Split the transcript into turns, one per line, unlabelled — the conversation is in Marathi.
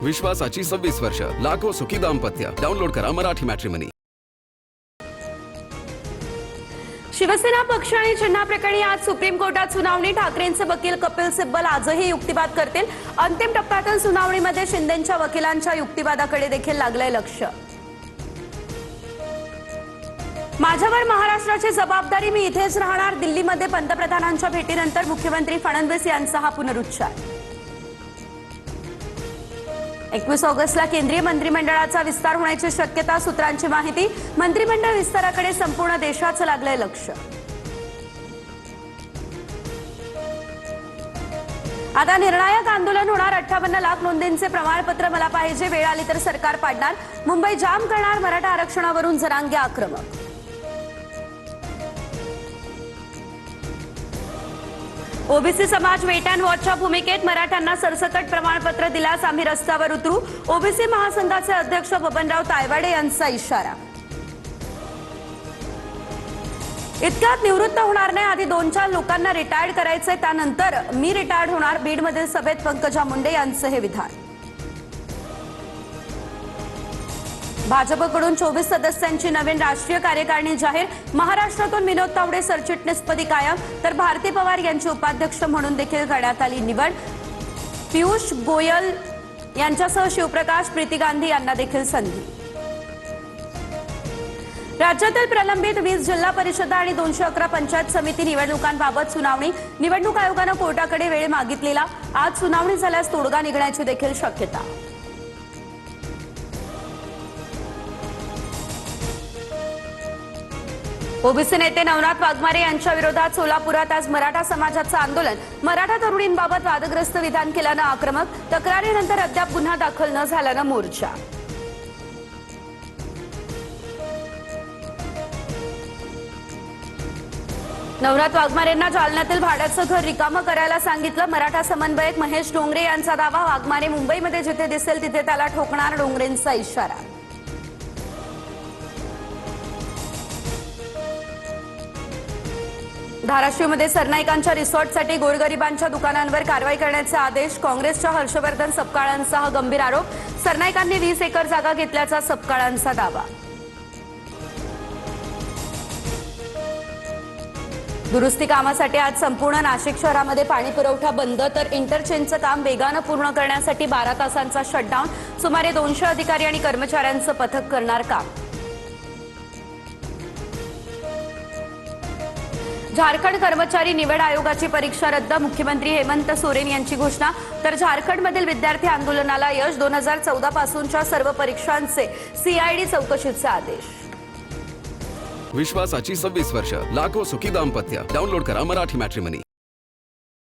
विश्वासाची 26 वर्ष, लाखो सुखी दाम्पत्य. डाउनलोड करा मराठी मॅट्रिमनी.
शिवसेना पक्ष आणि चिन्हाप्रकरणी आज सुप्रीम कोर्टात सुनावणी. ठाकरेंचे वकील कपिल सिब्बल आजही युक्तिवाद करतील. अंतिम टप्प्यातील सुनावणीमध्ये शिंदेंच्या वकिलांच्या युक्तिवादाकडे देखील लागलंय लक्ष. माझ्यावर महाराष्ट्राची जबाबदारी, मी इथेच राहणार. दिल्लीमध्ये पंतप्रधानांच्या भेटीनंतर मुख्यमंत्री फडणवीस यांचा हा पुनरुच्चार. 21 ऑगस्टला केंद्रीय मंत्रिमंडळाचा विस्तार होण्याची शक्यता, सूत्रांची माहिती. मंत्रिमंडळ विस्ताराकडे संपूर्ण देशाचं लागलंय लक्ष. आता निर्णायक आंदोलन होणार. 58 लाख नोंदींचे प्रमाणपत्र मला पाहिजे, वेळ आली तर सरकार पाडणार. मुंबई जाम करणार. मराठा आरक्षणावरून जरांगे आक्रमक. ओबीसी समाज वेट अँड वॉचच्या भूमिकेत, मराठ्यांना सरसकट प्रमाणपत्र दिल्यास आम्ही रस्त्यावर उतरू. ओबीसी महासंघाचे अध्यक्ष बबनराव तायवाडे यांचा इशारा. इतक्यात निवृत्त होणार नाही, आधी 2-4 लोकांना रिटायर्ड करायचंय, त्यानंतर मी रिटायर्ड होणार. बीडमधील सभेत पंकजा मुंडे यांचं हे विधान. भाजपकडून 24 सदस्यांची नवीन राष्ट्रीय कार्यकारिणी जाहीर. महाराष्ट्रातून विनोद तावडे सरचिटणीसपदी कायम, तर भारती पवार यांची उपाध्यक्ष म्हणून देखील करण्यात आली निवड. पियुष गोयल यांच्यासह शिवप्रकाश, प्रीती गांधी यांना देखील संधी. राज्यातील प्रलंबित 20 जिल्हा परिषदा आणि 211 पंचायत समिती निवडणुकांबाबत सुनावणी. निवडणूक आयोगानं कोर्टाकडे वेळ मागितलेला. आज सुनावणी झाल्यास तोडगा निघण्याची देखील शक्यता. ओबीसी नेते नवनाथ वाघमारे यांच्या विरोधात सोलापुरात आज मराठा समाजाचं आंदोलन. मराठा तरुणींबाबत वादग्रस्त विधान केल्यानं आक्रमक. तक्रारीनंतर अद्याप गुन्हा दाखल न झाल्यानं मोर्चा. नवनाथ वाघमारेंना जालन्यातील भाड्याचं घर रिकामं करायला सांगितलं. मराठा समन्वयक महेश डोंगरे यांचा दावा. वाघमारे मुंबईमध्ये जिथे दिसेल तिथे त्याला ठोकणार. डोंगरेंचा इशारा. धाराशिवमध्ये सरनाईकांच्या रिसॉर्टसाठी गोरगरिबांच्या दुकानांवर कारवाई करण्याचे आदेश. काँग्रेसच्या हर्षवर्धन सपकाळांसह गंभीर आरोप. सरनाईकांनी 20 एकर जागा घेतल्याचा सपकाळांचा दावा. दुरुस्ती कामासाठी आज संपूर्ण नाशिक शहरामध्ये पाणी पुरवठा बंद, तर इंटरचेंजचं काम वेगानं पूर्ण करण्यासाठी 12 तासांचा शटडाऊन. सुमारे 200 अधिकारी आणि कर्मचाऱ्यांचं पथक करणार काम. झारखंड कर्मचारी निवड आयोगाची परीक्षा रद्द. मुख्यमंत्री हेमंत सोरेन यांची घोषणा. तर झारखंडमधील विद्यार्थी आंदोलनाला यश. 2014 पासूनच्या सर्व परीक्षांचे सीआयडी चौकशीचे आदेश.
विश्वासाची 26 वर्ष, लाखो सुखी दाम्पत्य. डाउनलोड करा मराठी मॅट्रिमनी.